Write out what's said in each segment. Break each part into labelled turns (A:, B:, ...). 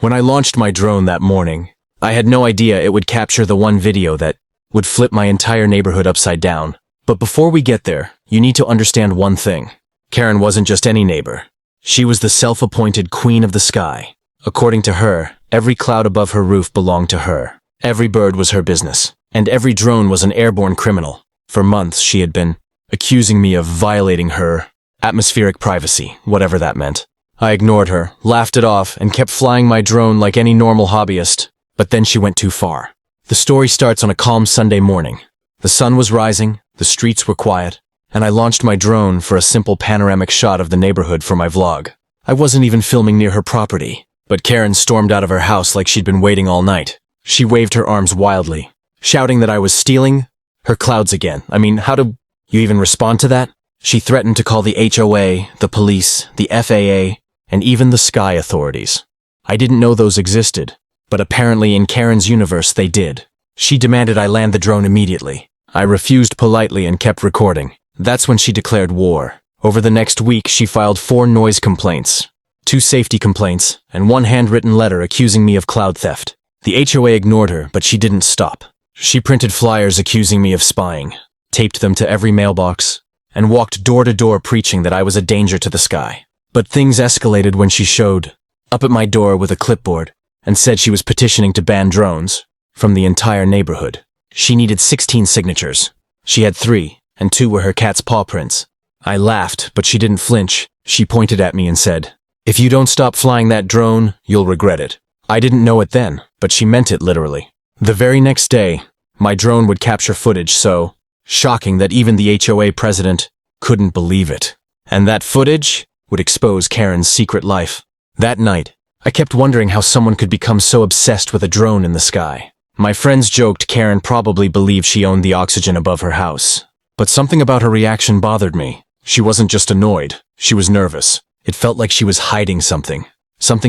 A: When I launched my drone that morning, I had no idea it would capture the one video that would flip my entire neighborhood upside down. But before we get there, you need to understand one thing. Karen wasn't just any neighbor. She was the self-appointed queen of the sky. According to her, every cloud above her roof belonged to her. Every bird was her business, and every drone was an airborne criminal. For months, she had been accusing me of violating her atmospheric privacy, whatever that meant. I ignored her, laughed it off, and kept flying my drone like any normal hobbyist. But then she went too far. The story starts on a calm Sunday morning. The sun was rising, the streets were quiet, and I launched my drone for a simple panoramic shot of the neighborhood for my vlog. I wasn't even filming near her property, but Karen stormed out of her house like she'd been waiting all night. She waved her arms wildly, shouting that I was stealing her clouds again. I mean, how do you even respond to that? She threatened to call the HOA, the police, the FAA, and even the sky authorities. I didn't know those existed, but apparently in Karen's universe they did. She demanded I land the drone immediately. I refused politely and kept recording. That's when she declared war. Over the next week, she filed 4 noise complaints, 2 safety complaints, and 1 handwritten letter accusing me of cloud theft. The HOA ignored her, but she didn't stop. She printed flyers accusing me of spying, taped them to every mailbox, and walked door to door preaching that I was a danger to the sky. But things escalated when she showed up at my door with a clipboard and said she was petitioning to ban drones from the entire neighborhood. She needed 16 signatures. She had 3, and 2 were her cat's paw prints. I laughed, but she didn't flinch. She pointed at me and said, "If you don't stop flying that drone, you'll regret it." I didn't know it then, but she meant it literally. The very next day, my drone would capture footage so shocking that even the HOA president couldn't believe it. And that footage would expose Karen's secret life. That night, I kept wondering how someone could become so obsessed with a drone in the sky. My friends joked Karen probably believed she owned the oxygen above her house. But something about her reaction bothered me. She wasn't just annoyed, she was nervous. It felt like she was hiding something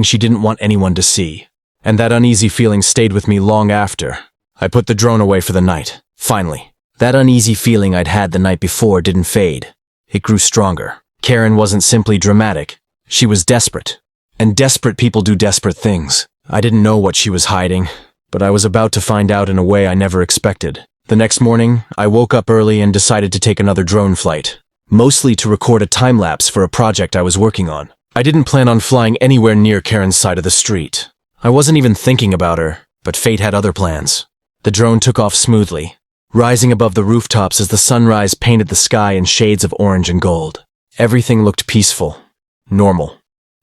A: she didn't want anyone to see. And that uneasy feeling stayed with me long after. I put the drone away for the night. Finally, that uneasy feeling I'd had the night before didn't fade. It grew stronger. Karen wasn't simply dramatic. She was desperate. And desperate people do desperate things. I didn't know what she was hiding, but I was about to find out in a way I never expected. The next morning, I woke up early and decided to take another drone flight, mostly to record a time-lapse for a project I was working on. I didn't plan on flying anywhere near Karen's side of the street. I wasn't even thinking about her, but fate had other plans. The drone took off smoothly, rising above the rooftops as the sunrise painted the sky in shades of orange and gold. Everything looked peaceful, normal.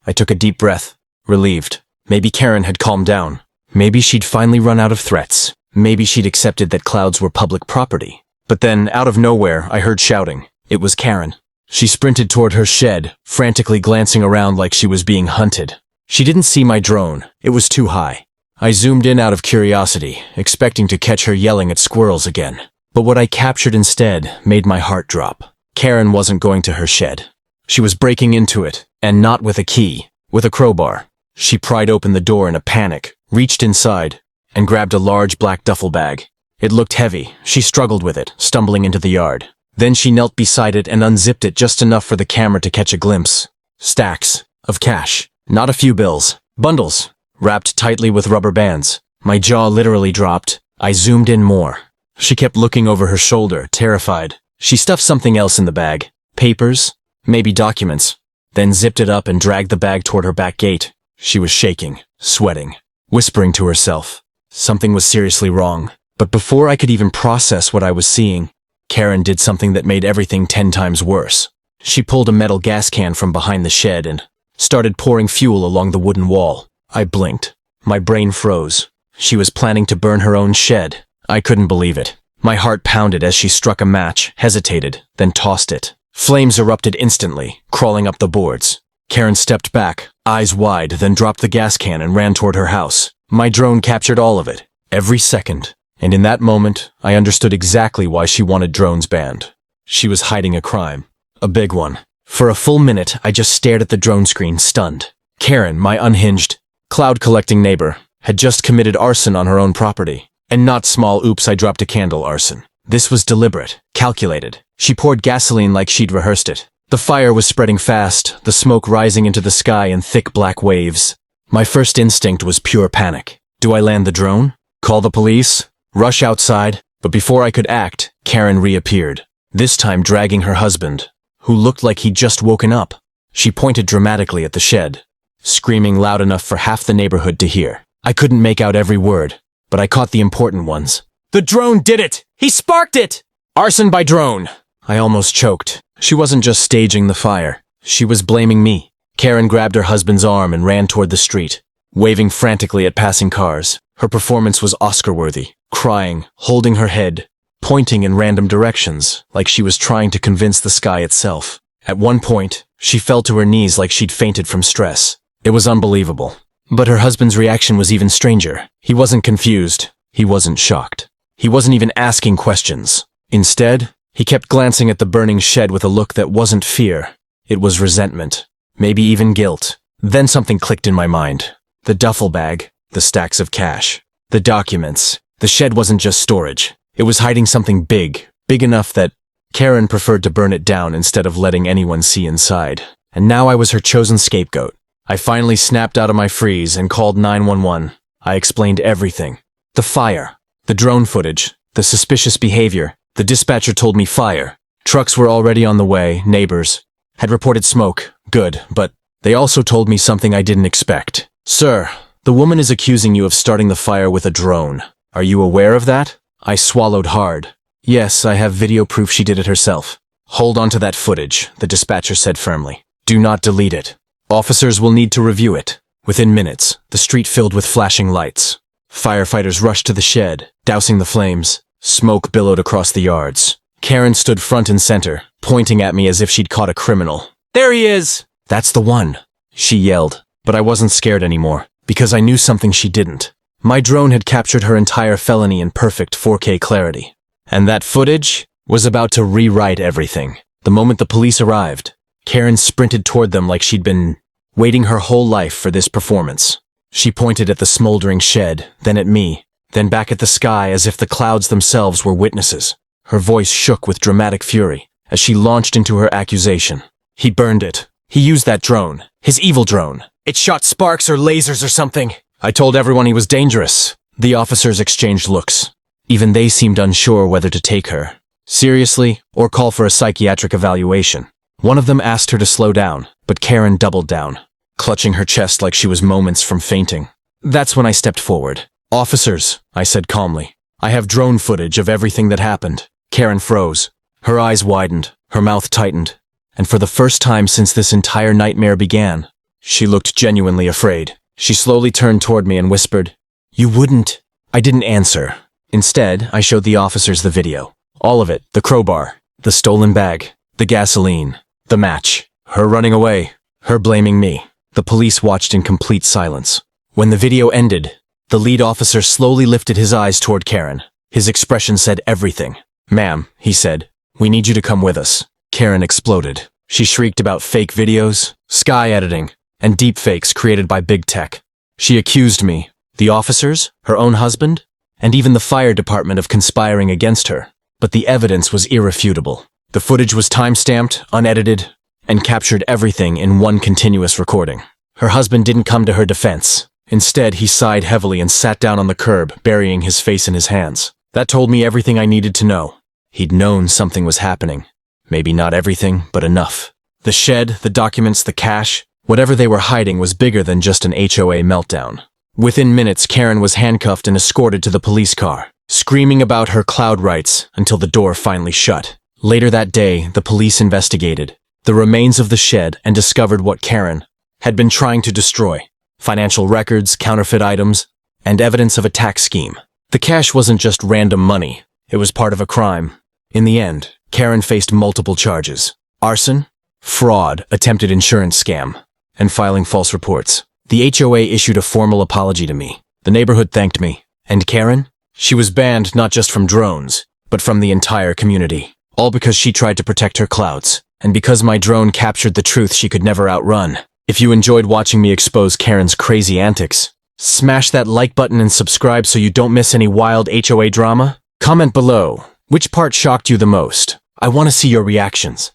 A: I took a deep breath, relieved. Maybe Karen had calmed down. Maybe she'd finally run out of threats. Maybe she'd accepted that clouds were public property. But then, out of nowhere, I heard shouting. It was Karen. She sprinted toward her shed, frantically glancing around like she was being hunted. She didn't see my drone. It was too high. I zoomed in out of curiosity, expecting to catch her yelling at squirrels again. But what I captured instead made my heart drop. Karen wasn't going to her shed. She was breaking into it, and not with a key, with a crowbar. She pried open the door in a panic, reached inside, and grabbed a large black duffel bag. It looked heavy. She struggled with it, stumbling into the yard. Then she knelt beside it and unzipped it just enough for the camera to catch a glimpse. Stacks of cash. Not a few bills. Bundles, wrapped tightly with rubber bands. My jaw literally dropped. I zoomed in more. She kept looking over her shoulder, terrified. She stuffed something else in the bag. Papers, maybe documents. Then zipped it up and dragged the bag toward her back gate. She was shaking, sweating, whispering to herself. Something was seriously wrong. But before I could even process what I was seeing, Karen did something that made everything 10 times worse. She pulled a metal gas can from behind the shed and started pouring fuel along the wooden wall. I blinked. My brain froze. She was planning to burn her own shed. I couldn't believe it. My heart pounded as she struck a match, hesitated, then tossed it. Flames erupted instantly, crawling up the boards. Karen stepped back, eyes wide, then dropped the gas can and ran toward her house. My drone captured all of it, every second. And in that moment, I understood exactly why she wanted drones banned. She was hiding a crime. A big one. For a full minute, I just stared at the drone screen, stunned. Karen, my unhinged, cloud-collecting neighbor, had just committed arson on her own property. And not small oops I dropped a candle arson. This was deliberate, calculated. She poured gasoline like she'd rehearsed it. The fire was spreading fast, the smoke rising into the sky in thick black waves. My first instinct was pure panic. Do I land the drone? Call the police? Rush outside? But before I could act, Karen reappeared, this time dragging her husband, who looked like he'd just woken up. She pointed dramatically at the shed, screaming loud enough for half the neighborhood to hear. I couldn't make out every word, but I caught the important ones. The drone did it! He sparked it! Arson by drone! I almost choked. She wasn't just staging the fire. She was blaming me. Karen grabbed her husband's arm and ran toward the street, waving frantically at passing cars. Her performance was Oscar-worthy, crying, holding her head, pointing in random directions, like she was trying to convince the sky itself. At one point, she fell to her knees like she'd fainted from stress. It was unbelievable. But her husband's reaction was even stranger. He wasn't confused. He wasn't shocked. He wasn't even asking questions. Instead, he kept glancing at the burning shed with a look that wasn't fear. It was resentment. Maybe even guilt. Then something clicked in my mind. The duffel bag, the stacks of cash, the documents. The shed wasn't just storage. It was hiding something big, big enough that Karen preferred to burn it down instead of letting anyone see inside. And now I was her chosen scapegoat. I finally snapped out of my freeze and called 911. I explained everything. The fire, the drone footage, the suspicious behavior. The dispatcher told me fire. Trucks were already on the way, neighbors had reported smoke. Good, but they also told me something I didn't expect. Sir, the woman is accusing you of starting the fire with a drone. Are you aware of that? I swallowed hard. Yes, I have video proof she did it herself. Hold on to that footage, the dispatcher said firmly. Do not delete it. Officers will need to review it. Within minutes, the street filled with flashing lights. Firefighters rushed to the shed, dousing the flames. Smoke billowed across the yards. Karen stood front and center, pointing at me as if she'd caught a criminal. There he is! That's the one, she yelled. But I wasn't scared anymore, because I knew something she didn't. My drone had captured her entire felony in perfect 4K clarity. And that footage was about to rewrite everything. The moment the police arrived, Karen sprinted toward them like she'd been waiting her whole life for this performance. She pointed at the smoldering shed, then at me, then back at the sky as if the clouds themselves were witnesses. Her voice shook with dramatic fury as she launched into her accusation. He burned it. He used that drone, his evil drone. It shot sparks or lasers or something. I told everyone he was dangerous. The officers exchanged looks. Even they seemed unsure whether to take her seriously or call for a psychiatric evaluation. One of them asked her to slow down, but Karen doubled down, clutching her chest like she was moments from fainting. That's when I stepped forward. Officers, I said calmly. I have drone footage of everything that happened. Karen froze. Her eyes widened, her mouth tightened, and for the first time since this entire nightmare began, she looked genuinely afraid. She slowly turned toward me and whispered, "You wouldn't." I didn't answer. Instead, I showed the officers the video. All of it, the crowbar, the stolen bag, the gasoline, the match, her running away, her blaming me. The police watched in complete silence. When the video ended, the lead officer slowly lifted his eyes toward Karen. His expression said everything. "Ma'am," he said, "we need you to come with us." Karen exploded. She shrieked about fake videos, sky editing, and deepfakes created by big tech. She accused me, the officers, her own husband, and even the fire department of conspiring against her. But the evidence was irrefutable. The footage was time-stamped, unedited, and captured everything in one continuous recording. Her husband didn't come to her defense. Instead, he sighed heavily and sat down on the curb, burying his face in his hands. That told me everything I needed to know. He'd known something was happening. Maybe not everything, but enough. The shed, the documents, the cash, whatever they were hiding was bigger than just an HOA meltdown. Within minutes, Karen was handcuffed and escorted to the police car, screaming about her cloud rights until the door finally shut. Later that day, the police investigated the remains of the shed and discovered what Karen had been trying to destroy: financial records, counterfeit items, and evidence of a tax scheme. The cash wasn't just random money. It was part of a crime. In the end, Karen faced multiple charges: arson, fraud, attempted insurance scam, and filing false reports. The HOA issued a formal apology to me. The neighborhood thanked me. And Karen? She was banned not just from drones, but from the entire community. All because she tried to protect her clouds. And because my drone captured the truth she could never outrun. If you enjoyed watching me expose Karen's crazy antics, smash that like button and subscribe so you don't miss any wild HOA drama. Comment below, which part shocked you the most? I want to see your reactions.